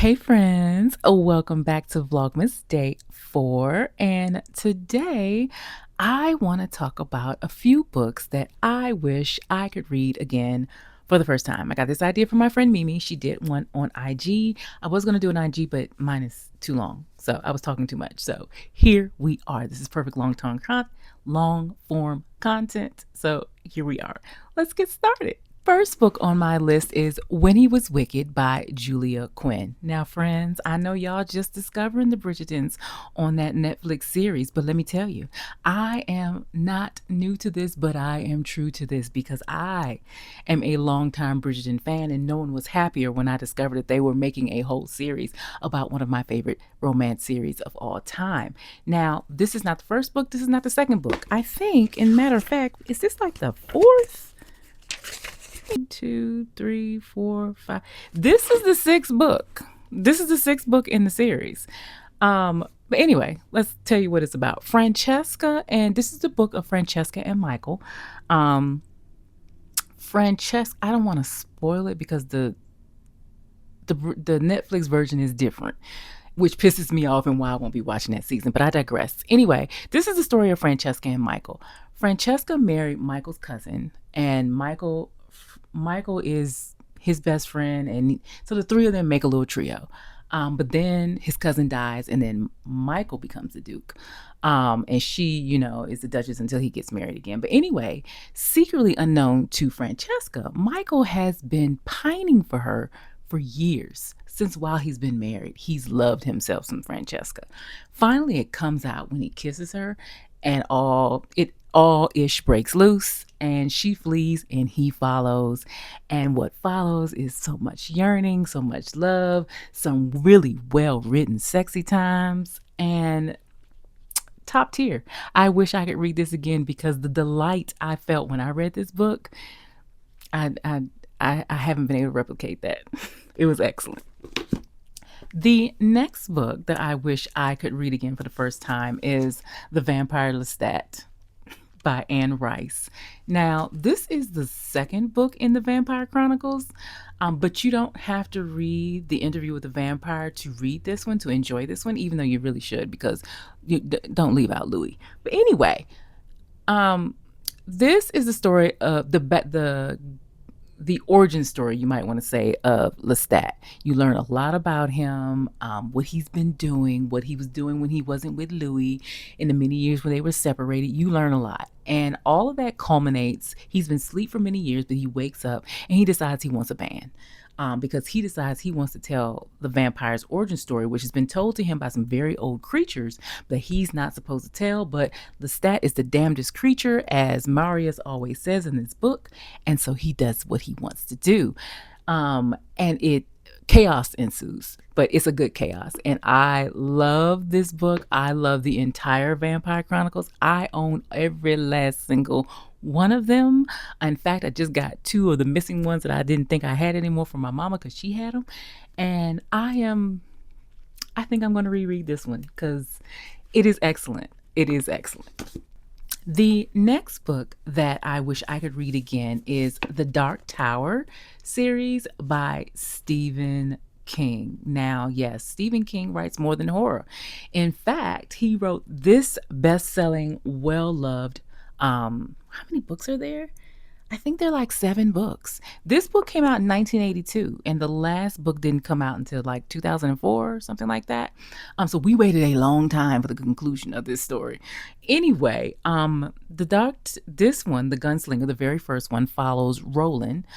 Hey friends, welcome back to Vlogmas Day 4. And today I want to talk about a few books that I wish I could read again for the first time. I got this idea from my friend Mimi. She did one on IG. I was going to do an IG, but mine is too long. So I was talking too much. So here we are. This is perfect long form content. So here we are. Let's get started. First book on my list is When He Was Wicked by Julia Quinn. Now, friends, I know y'all just discovering the Bridgertons on that Netflix series, but let me tell you, I am not new to this, but I am true to this because I am a longtime Bridgerton fan, and no one was happier when I discovered that they were making a whole series about one of my favorite romance series of all time. Now, this is not the first book, this is not the second book. I think, in matter of fact, is this like the fourth? 1, 2, 3, 4, 5. This is the sixth book. This is the sixth book in the series. But anyway, let's tell you what it's about. Francesca, and this is the book of Francesca and Michael. Francesca, I don't want to spoil it because the Netflix version is different, which pisses me off and why I won't be watching that season. But I digress. Anyway, this is the story of Francesca and Michael. Francesca married Michael's cousin, and Michael is his best friend, and so the three of them make a little trio. But then his cousin dies, and then Michael becomes the Duke. And she, is the Duchess until he gets married again. But anyway, secretly unknown to Francesca, Michael has been pining for her for years. Since while he's been married, he's loved himself some Francesca. Finally, it comes out when he kisses her, and all ish breaks loose, and she flees and he follows. And what follows is so much yearning, so much love, some really well written sexy times, and top tier. I wish I could read this again because the delight I felt when I read this book, I haven't been able to replicate that. It was excellent. The next book that I wish I could read again for the first time is The Vampire Lestat by Anne Rice. Now, this is the second book in the Vampire Chronicles, but you don't have to read The Interview with the Vampire to read this one, to enjoy this one, even though you really should, because you don't leave out Louis. But anyway, this is the story of the origin story, you might want to say, of Lestat. You learn a lot about him, what he's been doing, what he was doing when he wasn't with Louis in the many years when they were separated. You learn a lot. And all of that culminates, he's been asleep for many years, but he wakes up and he decides he wants a band. Because he decides he wants to tell the vampire's origin story, which has been told to him by some very old creatures, but he's not supposed to tell. But Lestat is the damnedest creature, as Marius always says in this book, and so he does what he wants to do. And chaos ensues, but it's a good chaos. And I love this book. I love the entire Vampire Chronicles. I own every last single one of them. In fact, I just got 2 of the missing ones that I didn't think I had anymore from my mama because she had them. And I think I'm going to reread this one because it is excellent. It is excellent. The next book that I wish I could read again is The Dark Tower series by Stephen King. Now, yes, Stephen King writes more than horror. In fact, he wrote this best-selling, well-loved, how many books are there? I think they're like 7 books. This book came out in 1982, and the last book didn't come out until like 2004 or something like that. So we waited a long time for the conclusion of this story. Anyway, this one, The Gunslinger, the very first one, follows Roland,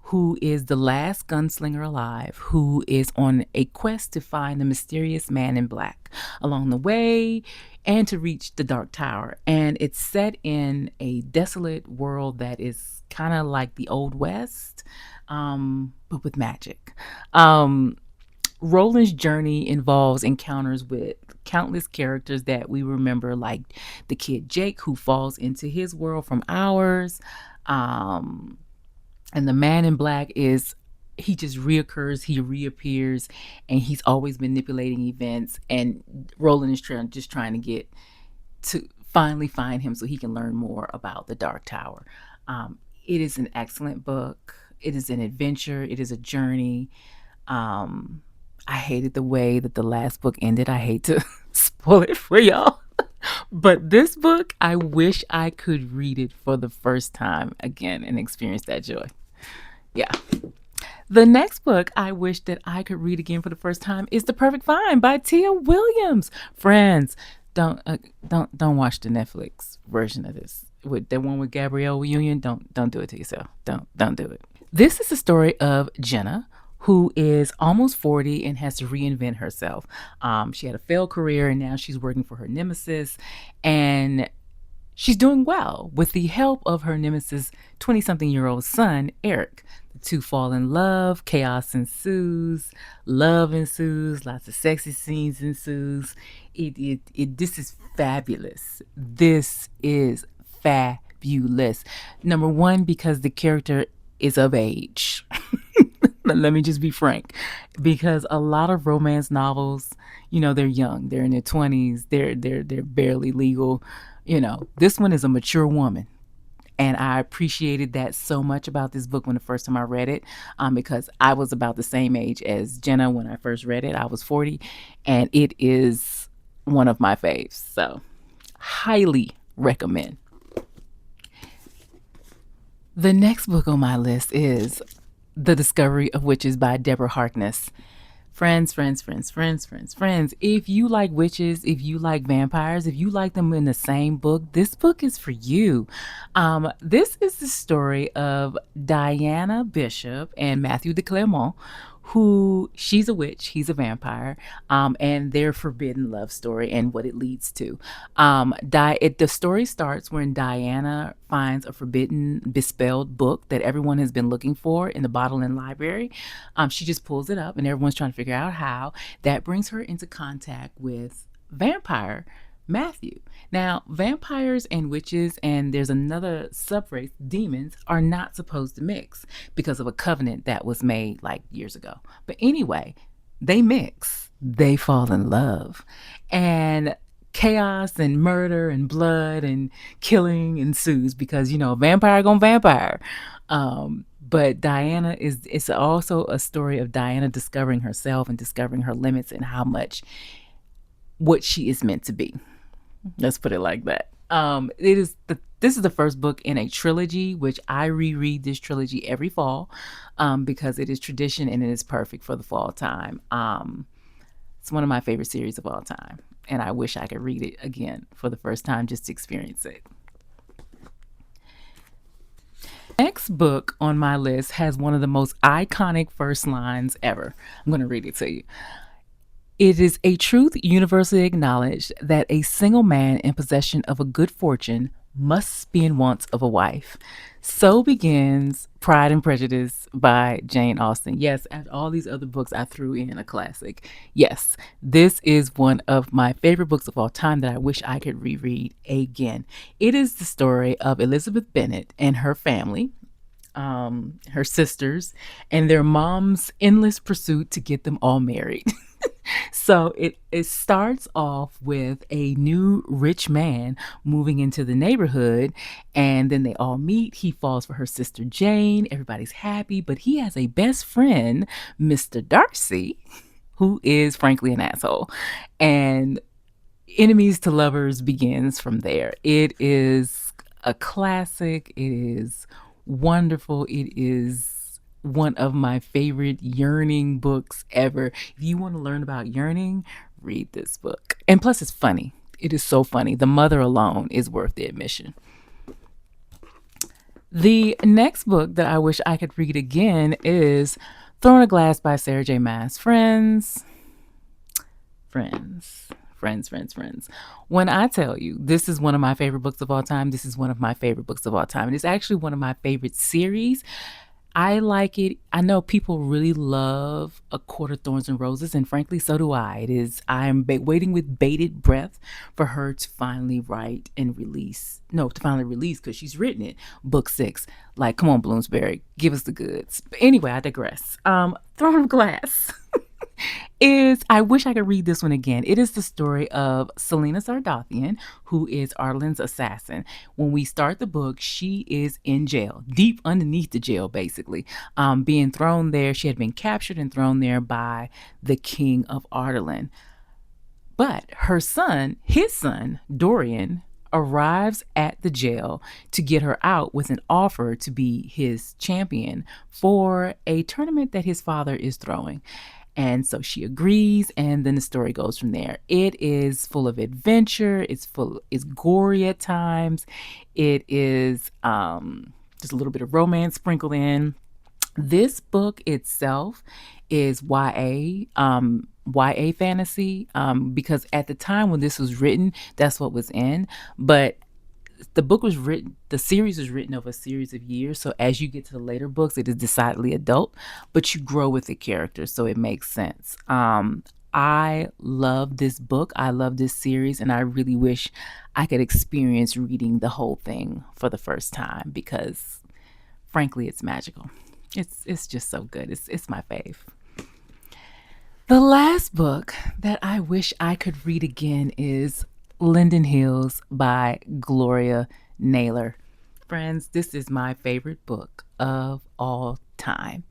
who is the last gunslinger alive, who is on a quest to find the mysterious man in black along the way and to reach the Dark Tower. And it's set in a desolate world that is kind of like the Old West, but with magic. Roland's journey involves encounters with countless characters that we remember, like the kid Jake, who falls into his world from ours. And the man in black he just reoccurs, he reappears, and he's always manipulating events. And Roland is just trying to get to finally find him so he can learn more about the Dark Tower. It is an excellent book. It is an adventure. It is a journey. I hated the way that the last book ended. I hate to spoil it for y'all. But this book, I wish I could read it for the first time again and experience that joy. Yeah. The next book I wish that I could read again for the first time is The Perfect Find by Tia Williams. Friends, don't watch the Netflix version of this. With the one with Gabrielle Union, don't do it to yourself. Don't do it. This is the story of Jenna, who is almost 40 and has to reinvent herself. She had a failed career and now she's working for her nemesis, and she's doing well with the help of her nemesis' 20-something-year-old son, Eric. The two fall in love, chaos ensues, love ensues, lots of sexy scenes ensues. This is fabulous. This is fabulous. Number one, because the character is of age. Let me just be frank, because a lot of romance novels, they're young, they're in their 20s, they're barely legal. This one is a mature woman. And I appreciated that so much about this book when the first time I read it, because I was about the same age as Jenna when I first read it. I was 40, and it is one of my faves. So, highly recommend. The next book on my list is The Discovery of Witches by Deborah Harkness. Friends, if you like witches, if you like vampires, if you like them in the same book, this book is for you. This is the story of Diana Bishop and Matthew de Clermont, who, she's a witch, he's a vampire, and their forbidden love story and what it leads to. The story starts when Diana finds a forbidden, bespelled book that everyone has been looking for in the Bottle Library. She just pulls it up and everyone's trying to figure out how. That brings her into contact with vampire Matthew. Now, vampires and witches, and there's another subrace, demons, are not supposed to mix because of a covenant that was made like years ago. But anyway, they mix, they fall in love, and chaos and murder and blood and killing ensues because, vampire gonna vampire. But Diana it's also a story of Diana discovering herself and discovering her limits and how much what she is meant to be. Let's put it like that. This is the first book in a trilogy, which I reread this trilogy every fall, because it is tradition and it is perfect for the fall time. It's one of my favorite series of all time, and I wish I could read it again for the first time just to experience it. Next book on my list has one of the most iconic first lines ever. I'm going to read it to you. It is a truth universally acknowledged that a single man in possession of a good fortune must be in want of a wife. So begins Pride and Prejudice by Jane Austen. Yes, after all these other books, I threw in a classic. Yes, this is one of my favorite books of all time that I wish I could reread again. It is the story of Elizabeth Bennet and her family, her sisters, and their mom's endless pursuit to get them all married. So it starts off with a new rich man moving into the neighborhood, and then they all meet. He falls for her sister Jane. Everybody's happy, but he has a best friend, Mr. Darcy, who is frankly an asshole. And enemies to lovers begins from there. It is a classic. It is wonderful. It is one of my favorite yearning books ever. If you want to learn about yearning, read this book. And plus, it's funny. It is so funny. The mother alone is worth the admission. The next book that I wish I could read again is Throne of Glass by Sarah J. Maas. Friends. When I tell you this is one of my favorite books of all time, this is one of my favorite books of all time. And it's actually one of my favorite series. I like it. I know people really love A Court of Thorns and Roses, and frankly, so do I. I'm waiting with bated breath for her to finally write and release. No, to finally release, because she's written it. Book 6. Like, come on, Bloomsbury, give us the goods. But anyway, I digress. Throne of Glass. is, I wish I could read this one again. It is the story of Selena Sardathian, who is Arlen's assassin. When we start the book, she is in jail, deep underneath the jail, basically, being thrown there. She had been captured and thrown there by the king of Arlen. But his son, Dorian, arrives at the jail to get her out with an offer to be his champion for a tournament that his father is throwing. And so she agrees, and then the story goes from there. It is full of adventure. It's gory at times. It is just a little bit of romance sprinkled in. This book itself is YA fantasy, because at the time when this was written, that's what was in. But the series was written over a series of years. So as you get to the later books, it is decidedly adult, but you grow with the characters, so it makes sense. I love this book. I love this series, and I really wish I could experience reading the whole thing for the first time because, frankly, it's magical. It's just so good. It's my fave. The last book that I wish I could read again is Linden Hills by Gloria Naylor. Friends, this is my favorite book of all time.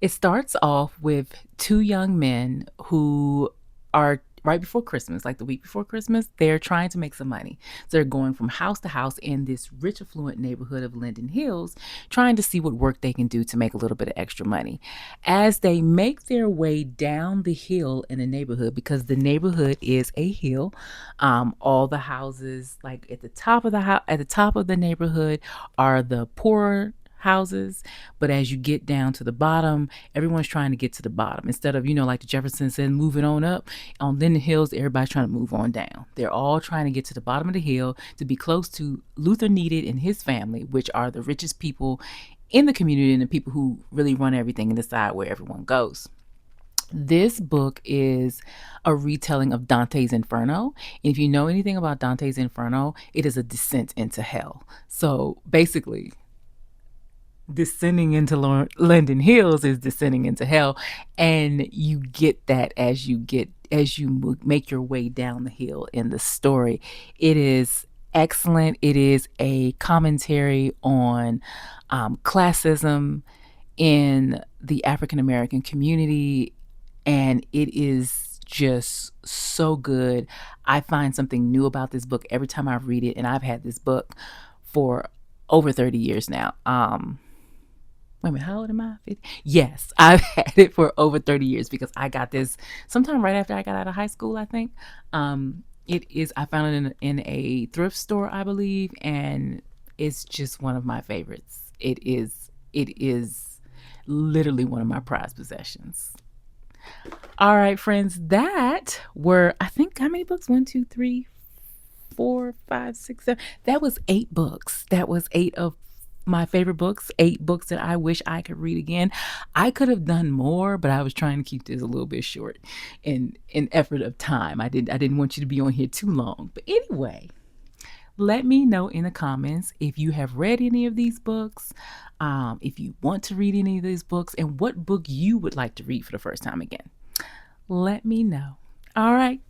It starts off with two young men who are right before Christmas, like the week before Christmas, they're trying to make some money. So they're going from house to house in this rich, affluent neighborhood of Linden Hills, trying to see what work they can do to make a little bit of extra money. As they make their way down the hill in the neighborhood, because the neighborhood is a hill, all the houses, like at the top of the neighborhood, are the poorer houses, but as you get down to the bottom, everyone's trying to get to the bottom instead of, like the Jefferson said, moving on up. On Linden Hills, everybody's trying to move on down. They're all trying to get to the bottom of the hill to be close to Luther Needed and his family, which are the richest people in the community and the people who really run everything and decide where everyone goes. This book is a retelling of Dante's Inferno. If you know anything about Dante's Inferno, it is a descent into hell. So basically, descending into Linden Hills is descending into hell, and you get that as you make your way down the hill in the story. It is excellent. It is a commentary on classism in the African American community, and it is just so good. I find something new about this book every time I read it, and I've had this book for over 30 years now. Wait a minute, how old am I? 50? Yes, I've had it for over 30 years because I got this sometime right after I got out of high school, I think. I found it in a thrift store, I believe, and it's just one of my favorites. It is literally one of my prized possessions. All right, friends, that were, I think, how many books? 1, 2, 3, 4, 5, 6, 7. That was 8 books. That was 8 of my favorite books, 8 books that I wish I could read again. I could have done more, but I was trying to keep this a little bit short in effort of time. I didn't want you to be on here too long. But anyway, let me know in the comments if you have read any of these books, if you want to read any of these books, and what book you would like to read for the first time again. Let me know. All right.